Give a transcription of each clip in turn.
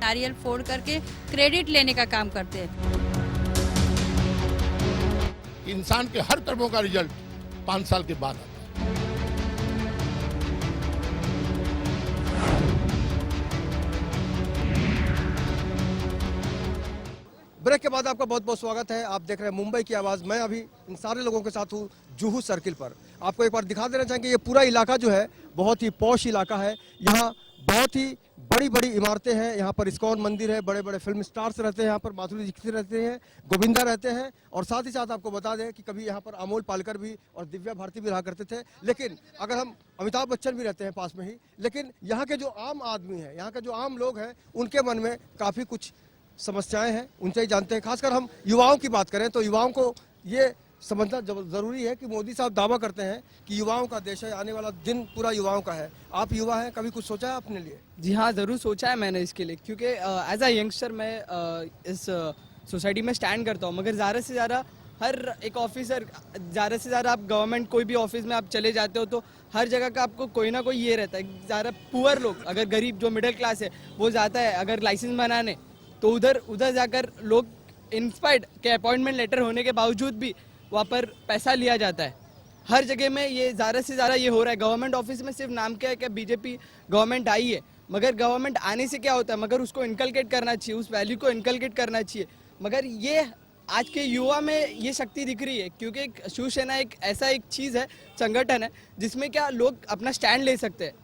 नारियल फोड़ करके क्रेडिट लेने का काम करते हैं। इंसान के हर कर्मों का रिजल्ट 5 साल के बाद आता है। ब्रेक के बाद आपका बहुत बहुत स्वागत है। आप देख रहे हैं मुंबई की आवाज़। मैं अभी इन सारे लोगों के साथ हूँ जुहू सर्किल पर। आपको एक बार दिखा देना चाहेंगे, ये पूरा इलाका जो है बहुत ही पॉश इलाका है। यहाँ बहुत ही बड़ी बड़ी इमारतें हैं। यहाँ पर इस्कॉन मंदिर है, बड़े बड़े फिल्म स्टार्स रहते हैं, यहाँ पर माधुरी दीक्षित रहते हैं, गोविंदा रहते हैं। और साथ ही साथ आपको बता दें कि कभी यहाँ पर अमोल पालेकर भी और दिव्या भारती भी रहा करते थे। लेकिन अगर हम अमिताभ बच्चन भी रहते हैं पास में ही। लेकिन यहाँ के जो आम आदमी हैं, यहाँ के जो आम लोग हैं, उनके मन में काफ़ी कुछ समस्याएं हैं, उनसे ही जानते हैं। खासकर हम युवाओं की बात करें तो युवाओं को ये समझना जरूरी है कि मोदी साहब दावा करते हैं कि युवाओं का देश है, आने वाला दिन पूरा युवाओं का है। आप युवा हैं, कभी कुछ सोचा है अपने लिए? जी हाँ, ज़रूर सोचा है मैंने इसके लिए, क्योंकि एज अ यंगस्टर मैं इस सोसाइटी में स्टैंड करता हूँ। मगर ज़्यादा से ज़्यादा हर एक ऑफिसर, ज़्यादा से ज़्यादा आप गवर्नमेंट कोई भी ऑफिस में आप चले जाते हो तो हर जगह का आपको कोई ना कोई ये रहता है। ज़्यादा पुअर लोग, अगर गरीब जो मिडिल क्लास है वो जाता है अगर लाइसेंस बनाने, तो उधर जाकर लोग इंस्पायर्ड के अपॉइंटमेंट लेटर होने के बावजूद भी वहाँ पर पैसा लिया जाता है। हर जगह में ये ज़्यादा से ज़्यादा ये हो रहा है। गवर्नमेंट ऑफिस में सिर्फ नाम क्या है कि बीजेपी गवर्नमेंट आई है, मगर गवर्नमेंट आने से क्या होता है, मगर उसको इनकलकेट करना चाहिए, उस वैल्यू को इनकलकेट करना चाहिए। मगर ये आज के युवा में ये शक्ति दिख रही है, क्योंकि शिवसेना एक ऐसा एक चीज़ है, संगठन है, जिसमें क्या लोग अपना स्टैंड ले सकते हैं।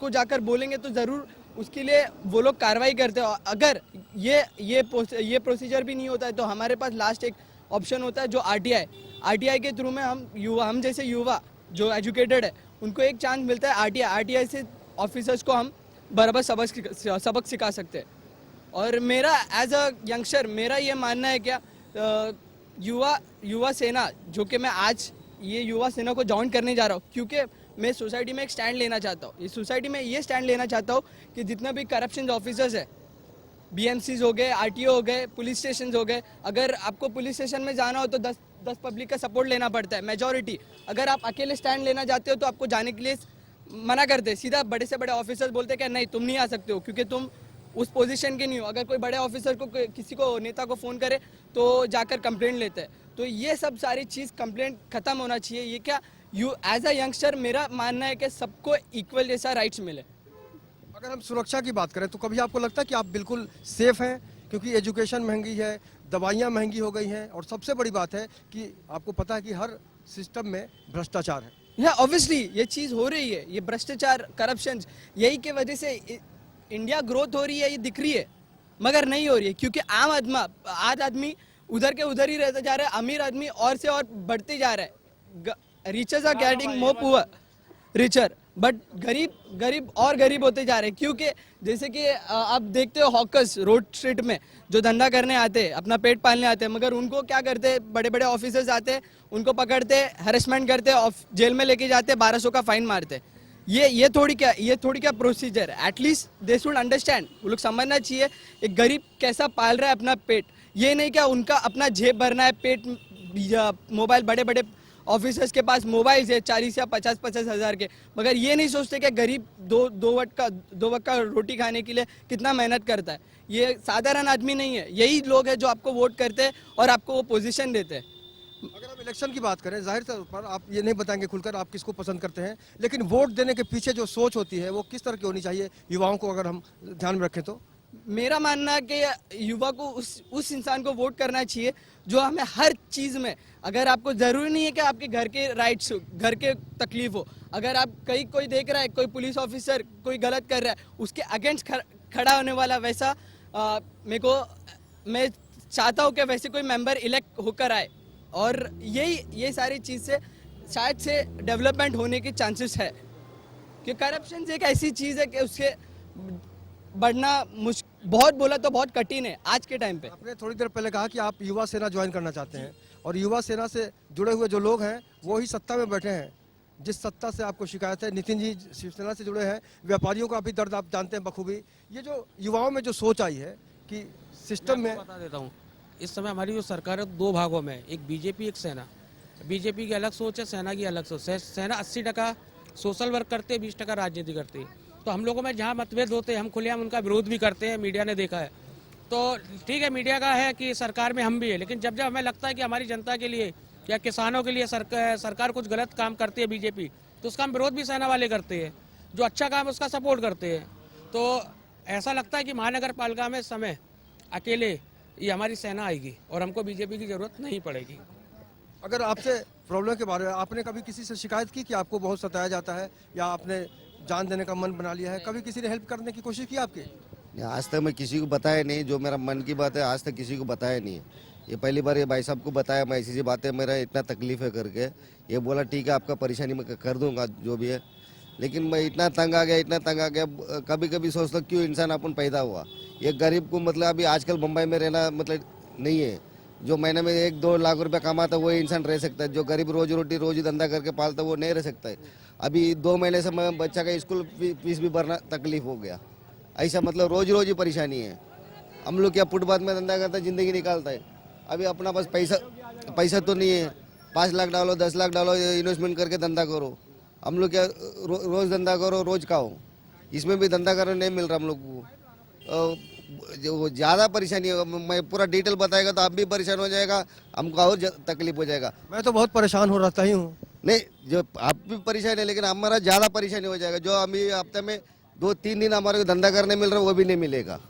जाकर बोलेंगे तो ज़रूर उसके लिए वो लोग कार्रवाई करते हैं। अगर ये प्रोसीजर भी नहीं होता है तो हमारे पास लास्ट एक ऑप्शन होता है जो आरटीआई के थ्रू में हम जैसे युवा जो एजुकेटेड है उनको एक चांस मिलता है। आरटीआई से ऑफिसर्स को हम बराबर सबक सिखा सकते हैं। और मेरा एज अ यंगस्टर मेरा ये मानना है क्या, युवा सेना जो कि मैं आज ये युवा सेना को ज्वाइन करने जा रहा हूँ, क्योंकि मैं सोसाइटी में एक स्टैंड लेना चाहता हूँ। इस सोसाइटी में ये स्टैंड लेना चाहता हूँ कि जितना भी करप्शन ऑफिसर्स है, बीएमसीज हो गए, आरटीओ हो गए, पुलिस स्टेशन हो गए, अगर आपको पुलिस स्टेशन में जाना हो तो 10 पब्लिक का सपोर्ट लेना पड़ता है, मेजॉरिटी। अगर आप अकेले स्टैंड लेना चाहते हो तो आपको जाने के लिए मना करते हैं। सीधा बड़े से बड़े ऑफिसर्स बोलते हैं कि नहीं, तुम नहीं आ सकते हो क्योंकि तुम उस पोजीशन के नहीं हो। अगर कोई बड़े ऑफिसर को, किसी को, नेता को फ़ोन करे तो जाकर कंप्लेंट लेते हैं। तो ये सब सारी चीज़ कंप्लेंट ख़त्म होना चाहिए। ये क्या एज अ यंगस्टर मेरा मानना है कि सबको इक्वल जैसा राइट्स मिले। अगर हम सुरक्षा की बात करें तो कभी आपको लगता है कि आप बिल्कुल सेफ हैं? क्योंकि एजुकेशन महंगी है, दवाइयाँ महंगी हो गई हैं, और सबसे बड़ी बात है कि आपको पता है कि हर सिस्टम में भ्रष्टाचार है। या ऑब्वियसली ये चीज़ हो रही है, ये भ्रष्टाचार, करप्शन, यही के वजह से इंडिया ग्रोथ हो रही है, ये दिख रही है, मगर नहीं हो रही है क्योंकि आज आदमी उधर के उधर ही रहता जा रहा है। अमीर आदमी और से और बढ़ते जा रहा है। Richers are getting more poor richer, but गरीब और गरीब होते जा रहे हैं। क्योंकि जैसे कि आप देखते हो हॉकर्स रोड स्ट्रीट में जो धंधा करने आते हैं, अपना पेट पालने आते हैं, मगर उनको क्या करते हैं, बड़े बड़े ऑफिसर्स आते हैं, उनको पकड़ते हैं, हैरेसमेंट करते हैं, जेल में लेके जाते हैं, 1200 का फाइन मारते हैं। ये थोड़ी क्या प्रोसीजर है। एटलीस्ट दे शुड अंडरस्टैंड, वो लोग समझना चाहिए एक गरीब कैसा पाल रहा है अपना पेट। ये नहीं क्या उनका अपना जेब भरना है, पेट मोबाइल, बड़े बड़े ऑफिसर्स के पास मोबाइल है 40 या 50 हज़ार के, मगर ये नहीं सोचते कि गरीब दो वक्त का रोटी खाने के लिए कितना मेहनत करता है। ये साधारण आदमी नहीं है, यही लोग हैं जो आपको वोट करते हैं और आपको वो पोजीशन देते हैं। अगर हम इलेक्शन की बात करें, जाहिर तौर पर आप ये नहीं बताएंगे खुलकर आप किसको पसंद करते हैं, लेकिन वोट देने के पीछे जो सोच होती है वो किस तरह की होनी चाहिए युवाओं को, अगर हम ध्यान में रखें तो? मेरा मानना है कि युवा को उस इंसान को वोट करना चाहिए जो हमें हर चीज़ में, अगर आपको ज़रूरी नहीं है कि आपके घर के राइट्स, घर के तकलीफ हो, अगर आप कोई देख रहा है, कोई पुलिस ऑफिसर कोई गलत कर रहा है, उसके अगेंस्ट खड़ा होने वाला वैसा मैं चाहता हूँ कि वैसे कोई मेंबर इलेक्ट होकर आए। और ये सारी चीज़ से शायद से डेवलपमेंट होने के चांसेस है, कि करप्शन एक ऐसी चीज़ है कि उसके बढ़ना बहुत बोला तो बहुत कठिन है आज के टाइम पे। आपने थोड़ी देर पहले कहा कि आप युवा सेना ज्वाइन करना चाहते हैं, और युवा सेना से जुड़े हुए जो लोग हैं वो ही सत्ता में बैठे हैं। जिस सत्ता से आपको शिकायत है, नितिन जी शिवसेना से जुड़े हैं, व्यापारियों का भी दर्द आप जानते हैं बखूबी। ये जो युवाओं में जो सोच आई है कि सिस्टम में, बता देता हूँ, इस समय हमारी जो सरकार है 2 भागों में, एक बीजेपी एक सेना। बीजेपी की अलग सोच है, सेना की अलग सोच है। सेना 80% सोशल वर्क करते हैं, 20% राजनीति करती है। तो हम लोगों में जहाँ मतभेद होते हैं हम खुलेआम उनका विरोध भी करते हैं, मीडिया ने देखा है। तो ठीक है, मीडिया का है कि सरकार में हम भी है, लेकिन जब जब हमें लगता है कि हमारी जनता के लिए या किसानों के लिए सरकार कुछ गलत काम करती है बीजेपी, तो उसका हम विरोध भी सेना वाले करते हैं। जो अच्छा काम है उसका सपोर्ट करते हैं। तो ऐसा लगता है कि महानगर पालिका में समय अकेले ये हमारी सेना आएगी और हमको बीजेपी की जरूरत नहीं पड़ेगी। अगर आपसे प्रॉब्लम के बारे में आपने कभी किसी से शिकायत की कि आपको बहुत सताया जाता है या आपने जान देने का मन बना लिया है, कभी किसी ने हेल्प करने की कोशिश की आपकी? आज तक मैं किसी को बताया नहीं, जो मेरा मन की बात है आज तक किसी को बताया नहीं है। ये पहली बार ये भाई साहब को बताया, मैं ऐसी बातें मेरा इतना तकलीफ है करके। ये बोला ठीक है आपका परेशानी मैं कर दूंगा जो भी है, लेकिन मैं इतना तंग आ गया। कभी कभी सोचता क्यों इंसान अपन पैदा हुआ। ये गरीब को मतलब अभी आजकल मुंबई में रहना मतलब नहीं है। जो महीने में 1-2 लाख रुपया कमाता वही इंसान रह सकता है। जो गरीब रोजी रोटी रोजी धंधा करके पालता वो नहीं रह सकता है। अभी 2 महीने से मैं बच्चा का स्कूल फीस भी भरना तकलीफ हो गया। ऐसा मतलब रोजी परेशानी है। हम लोग क्या फुटपाथ में धंधा करता है, ज़िंदगी निकालता है। अभी अपना पास पैसा तो नहीं है। 5 लाख डालो 10 लाख डालो इन्वेस्टमेंट करके धंधा करो। हम लोग क्या रोज़ धंधा करो रोज़ खाओ, इसमें भी धंधा करने नहीं मिल रहा हम लोग को। जो ज़्यादा परेशानी है, मैं पूरा डिटेल बताएगा तो आप भी परेशान हो जाएगा, हमको और तकलीफ हो जाएगा। मैं तो बहुत परेशान हो रहता ही हूँ। नहीं, जो आप भी परेशान है लेकिन हमारा ज़्यादा परेशानी हो जाएगा। जो अभी हफ्ते में 2-3 दिन हमारे को धंधा करने मिल रहा है वो भी नहीं मिलेगा।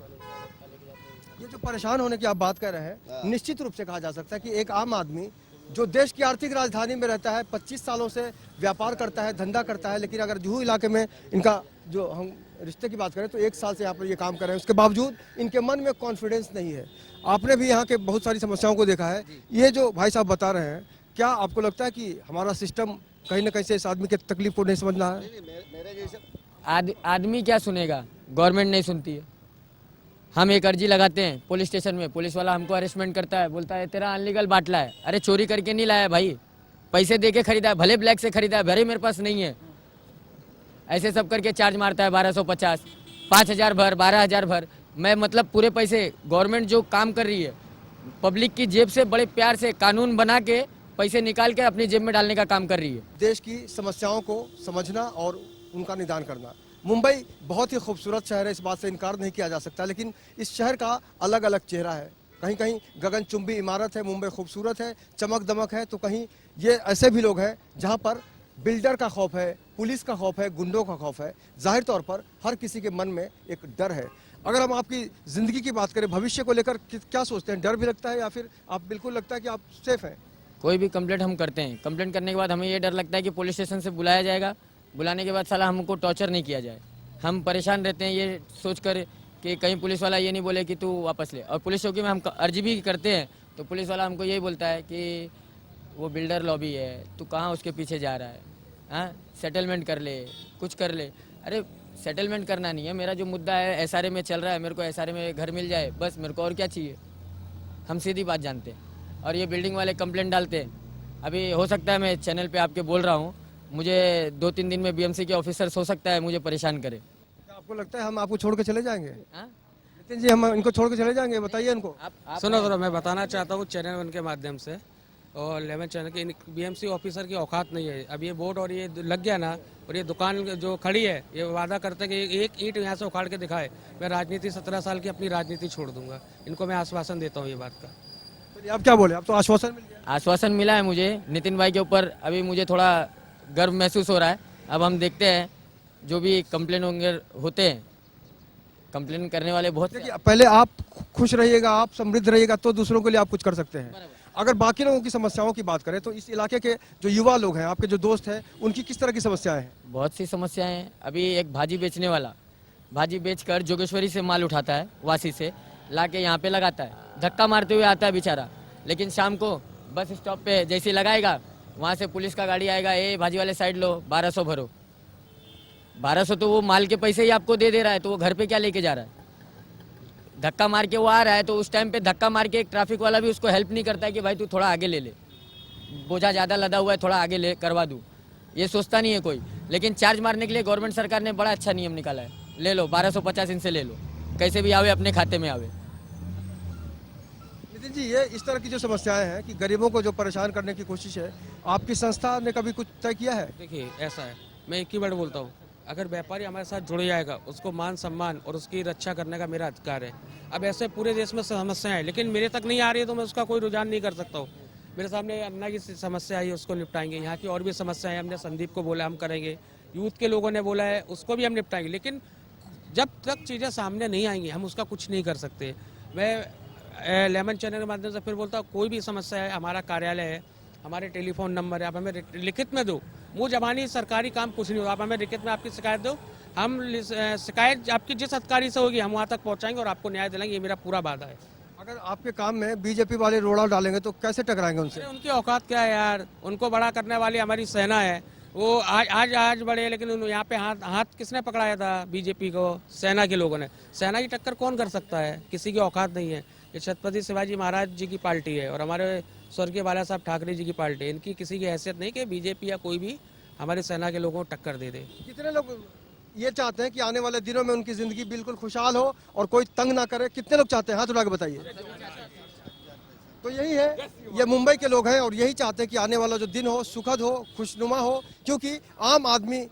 ये जो परेशान होने की आप बात कर रहे हैं, निश्चित रूप से कहा जा सकता है कि एक आम आदमी जो देश की आर्थिक राजधानी में रहता है, 25 सालों से व्यापार करता है, धंधा करता है, लेकिन अगर जुहू इलाके में इनका जो हम रिश्ते की बात करें तो 1 साल से यहाँ पर ये काम कर रहे हैं, उसके बावजूद इनके मन में कॉन्फिडेंस नहीं है। आपने भी यहाँ के बहुत सारी समस्याओं को देखा है। ये जो भाई साहब बता रहे हैं, क्या आपको लगता है कि हमारा सिस्टम कहीं ना कहीं से इस आदमी की तकलीफ को नहीं समझ रहा है? आदमी क्या सुनेगा, गवर्नमेंट नहीं सुनती है। हम एक अर्जी लगाते हैं पुलिस स्टेशन में, पुलिस वाला हमको अरेस्टमेंट करता है, बोलता है तेरा अनलीगल बाटला है। अरे चोरी करके नहीं लाया भाई, पैसे दे के खरीदा है, भले ब्लैक से खरीदा है, भले मेरे पास नहीं है। ऐसे सब करके चार्ज मारता है 1250, 5000 भर, 12000 भर। मैं मतलब पूरे पैसे गवर्नमेंट जो काम कर रही है पब्लिक की जेब से बड़े प्यार से कानून बना के पैसे निकाल के अपनी जेब में डालने का काम कर रही है। देश की समस्याओं को समझना और उनका निदान करना। मुंबई बहुत ही खूबसूरत शहर है, इस बात से इनकार नहीं किया जा सकता, लेकिन इस शहर का अलग अलग चेहरा है। कहीं कहीं गगनचुंबी इमारत है, मुंबई खूबसूरत है, चमक दमक है, तो कहीं ये ऐसे भी लोग हैं जहां पर बिल्डर का खौफ है, पुलिस का खौफ है, गुंडों का खौफ है। जाहिर तौर पर हर किसी के मन में एक डर है। अगर हम आपकी ज़िंदगी की बात करें, भविष्य को लेकर क्या सोचते हैं? डर भी लगता है या फिर आप बिल्कुल लगता है कि आप सेफ हैं? कोई भी कंप्लेंट हम करते हैं, कंप्लेंट करने के बाद हमें ये डर लगता है कि पुलिस स्टेशन से बुलाया जाएगा, बुलाने के बाद साला हमको टॉर्चर नहीं किया जाए। हम परेशान रहते हैं ये सोचकर कि कहीं पुलिस वाला ये नहीं बोले कि तू वापस ले। और पुलिस चौकी में हम अर्जी भी करते हैं तो पुलिस वाला हमको यही बोलता है कि वो बिल्डर लॉबी है, तू कहाँ उसके पीछे जा रहा है, हाँ सेटलमेंट कर ले, कुछ कर ले। अरे सेटलमेंट करना नहीं है, मेरा जो मुद्दा है एसआरए में चल रहा है, मेरे को एसआरए में घर मिल जाए बस, मेरे को और क्या चाहिए। हम सीधी बात जानते हैं। और ये बिल्डिंग वाले कंप्लेंट डालते हैं। अभी हो सकता है मैं चैनल पे आपके बोल रहा हूँ, मुझे 2-3 दिन में बीएमसी के ऑफिसर्स हो सकता है मुझे परेशान करे। क्या आपको लगता है हम आपको छोड़ के चले जाएंगे? हाँ? नितिन जी, हम इनको छोड़ के चले जाएंगे? बताइए इनको। सुनो, मैं बताना चाहता हूँ चैनल 1 के माध्यम से और 11 चैनल के बीएमसी ऑफिसर की औकात नहीं है। अब ये बोर्ड और ये लग गया ना, और ये दुकान जो खड़ी है ये वादा करते हैं कि एक ईंट यहाँ से उखाड़ के दिखाए, मैं राजनीति 17 साल की अपनी राजनीति छोड़ दूंगा। इनको मैं आश्वासन देता हूँ ये बात का। आप क्या बोले? आप तो आश्वासन मिल गया। आश्वासन मिला है मुझे नितिन भाई के ऊपर। अभी मुझे थोड़ा गर्व महसूस हो रहा है। अब हम देखते हैं जो भी कंप्लेन होते हैं, कंप्लेन करने वाले बहुत। देखिए, पहले आप खुश रहिएगा, आप समृद्ध रहिएगा तो दूसरों के लिए आप कुछ कर सकते हैं। अगर बाकी लोगों की समस्याओं की बात करें तो इस इलाके के जो युवा लोग हैं, आपके जो दोस्त हैं, उनकी किस तरह की समस्याएं हैं? बहुत सी समस्याएं हैं। अभी एक भाजी बेचने वाला भाजी बेचकर जोगेश्वरी से माल उठाता है, वासी से ला के यहाँ पे लगाता है, धक्का मारते हुए आता है बेचारा। लेकिन शाम को बस स्टॉप पे जैसे ही लगाएगा वहाँ से पुलिस का गाड़ी आएगा, ए भाजी वाले साइड लो, 1200 भरो। 1200 तो वो माल के पैसे ही आपको दे रहा है, तो वो घर पे क्या लेके जा रहा है? धक्का मार के वो आ रहा है तो उस टाइम पे धक्का मार के एक ट्रैफिक वाला भी उसको हेल्प नहीं करता है कि भाई तू थोड़ा आगे ले ले, बोझा ज़्यादा लदा हुआ है, थोड़ा आगे ले करवा दूँ, ये सोचता नहीं है कोई। लेकिन चार्ज मारने के लिए गवर्नमेंट सरकार ने बड़ा अच्छा नियम निकाला है, ले लो 1250 इनसे ले लो, कैसे भी आवे अपने खाते में आवे। नितिन जी, ये इस तरह की जो समस्याएं हैं कि गरीबों को जो परेशान करने की कोशिश है, आपकी संस्था ने कभी कुछ तय किया है? देखिए ऐसा है, मैं एक ही वर्ड बोलता हूँ, अगर व्यापारी हमारे साथ जुड़ जाएगा, उसको मान सम्मान और उसकी रक्षा करने का मेरा अधिकार है। अब ऐसे पूरे देश में समस्याएं हैं, लेकिन मेरे तक नहीं आ रही है तो मैं उसका कोई रुझान नहीं कर सकता हूँ। मेरे सामने अन्ना की समस्या आई है, उसको निपटाएंगे। यहाँ की और भी समस्याएं हमने संदीप को बोला हम करेंगे, यूथ के लोगों ने बोला है उसको भी हम निपटाएंगे। लेकिन जब तक चीज़ें सामने नहीं आएंगी हम उसका कुछ नहीं कर सकते। मैं लेमन चैनल के माध्यम से फिर बोलता हूँ, कोई भी समस्या है, हमारा कार्यालय है, हमारे टेलीफोन नंबर है, आप हमें लिखित में दो। मुँह जबानी सरकारी काम कुछ नहीं होगा, आप हमें लिखित में आपकी शिकायत दो, हम शिकायत आपकी जिस अधिकारी से होगी हम वहाँ तक पहुँचाएंगे और आपको न्याय दिलाएंगे। ये मेरा पूरा वादा है। अगर आपके काम में बीजेपी वाले रोड़ा डालेंगे तो कैसे टकराएंगे उनसे? अरे उनकी औकात क्या है यार, उनको बड़ा करने वाली हमारी सेना है। वो आज बड़े, लेकिन यहाँ पे हाथ किसने पकड़ाया था? बीजेपी को, सेना के लोगों ने। सेना की टक्कर कौन कर सकता है? किसी की औकात नहीं है। ये छत्रपति शिवाजी महाराज जी की पार्टी है और हमारे स्वर्गीय बाला साहब ठाकरे जी की पार्टी है। इनकी किसी की हैसियत नहीं कि बीजेपी या कोई भी हमारी सेना के लोगों को टक्कर दे दे। कितने लोग ये चाहते हैं कि आने वाले दिनों में उनकी जिंदगी बिल्कुल खुशहाल हो और कोई तंग ना करे? कितने लोग चाहते हैं? हाथ उठा के बताइए। तो यही है, ये मुंबई के लोग हैं और यही चाहते हैं कि आने वाला जो दिन हो सुखद हो, खुशनुमा हो, क्योंकि आम आदमी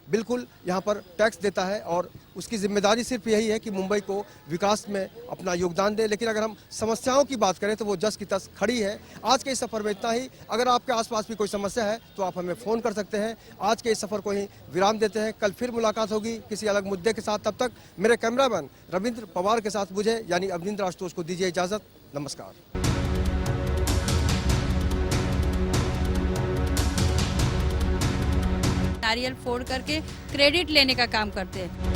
बिल्कुल यहाँ पर टैक्स देता है और उसकी जिम्मेदारी सिर्फ यही है कि मुंबई को विकास में अपना योगदान दे। लेकिन अगर हम समस्याओं की बात करें तो वो जस की तस खड़ी है। आज के इस सफ़र में इतना ही। अगर आपके आसपास भी कोई समस्या है तो आप हमें फ़ोन कर सकते हैं। आज के इस सफ़र को ही विराम देते हैं। कल फिर मुलाकात होगी किसी अलग मुद्दे के साथ। तब तक मेरे कैमरामैन रविंद्र पवार के साथ मुझे यानी अवनिंद्र आशुतोष को दीजिए इजाज़त। नमस्कार। नारियल फोड़ करके क्रेडिट लेने का काम करते हैं।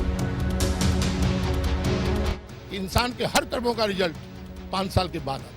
इंसान के हर कर्मों का रिजल्ट 5 साल के बाद आता है।